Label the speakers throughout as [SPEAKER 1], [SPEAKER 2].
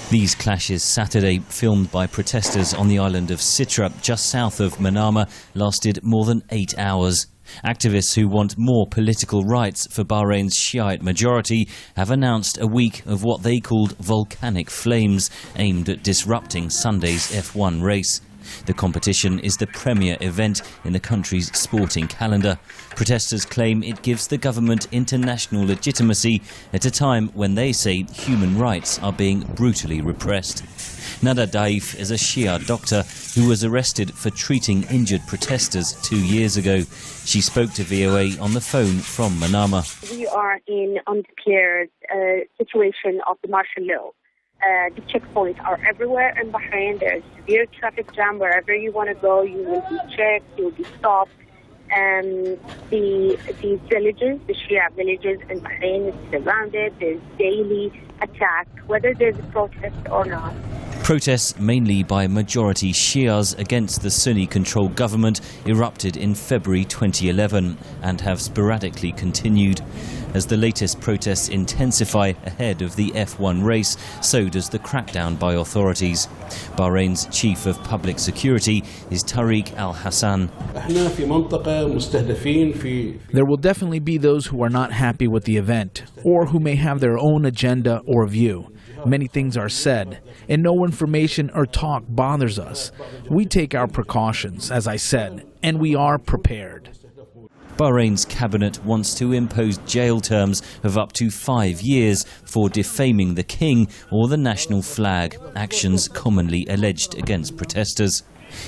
[SPEAKER 1] These clashes Saturday, filmed by protesters on the island of Sitra, just south of Manama, lasted more than 8 hours. Activists who want more political rights for Bahrain's Shiite majority have announced a week of what they called volcanic flames, aimed at disrupting Sunday's F1 race. The competition is the premier event in the country's sporting calendar. Protesters claim it gives the government international legitimacy at a time when they say human rights are being brutally repressed. Nada Daif is a Shia doctor who was arrested for treating injured protesters 2 years ago. She spoke to VOA on the phone from Manama.
[SPEAKER 2] We are in undeclared situation of the martial law. The checkpoints are everywhere in Bahrain. There's severe traffic jam. Wherever you want to go, you will be checked, you will be stopped. The villages, the Shia villages in Bahrain, is surrounded. There's daily attack, whether there's a protest or not.
[SPEAKER 1] Protests, mainly by majority Shias against the Sunni-controlled government, erupted in February 2011 and have sporadically continued. As the latest protests intensify ahead of the F1 race, so does the crackdown by authorities. Bahrain's chief of public security is Tariq al-Hassan.
[SPEAKER 3] There will definitely be those who are not happy with the event, or who may have their own agenda or view. Many things are said, and no information or talk bothers us. We take our precautions, as I said, and we are prepared.
[SPEAKER 1] Bahrain's cabinet wants to impose jail terms of up to 5 years for defaming the king or the national flag, actions commonly alleged against protesters.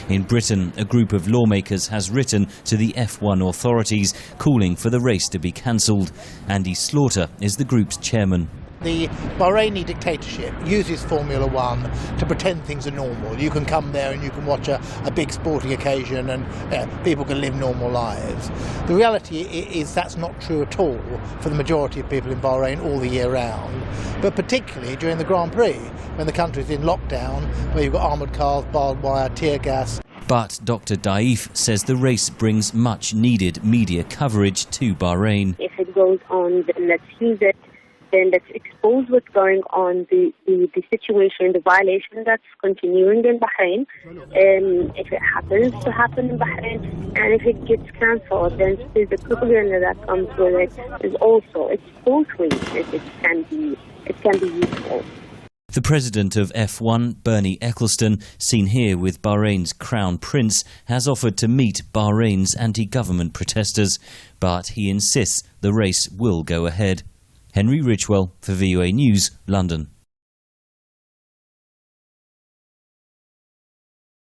[SPEAKER 1] In Britain, a group of lawmakers has written to the F1 authorities calling for the race to be cancelled. Andy Slaughter is the group's chairman.
[SPEAKER 4] The Bahraini dictatorship uses Formula One to pretend things are normal. You can come there and you can watch a big sporting occasion and people can live normal lives. The reality is that's not true at all for the majority of people in Bahrain all the year round, but particularly during the Grand Prix, when the country's in lockdown, where you've got armoured cars, barbed wire, tear gas.
[SPEAKER 1] But Dr. Daif says the race brings much needed media coverage to Bahrain.
[SPEAKER 2] If it goes on, then let's use it. Then let's expose what's going on, the situation, the violation that's continuing in Bahrain. If it happens to happen in Bahrain, and if it gets cancelled, then there's the propaganda that comes with it. It's both ways. It can be useful.
[SPEAKER 1] The president of F1, Bernie Ecclestone, seen here with Bahrain's crown prince, has offered to meet Bahrain's anti-government protesters, but he insists the race will go ahead. Henry Richwell for VOA News, London.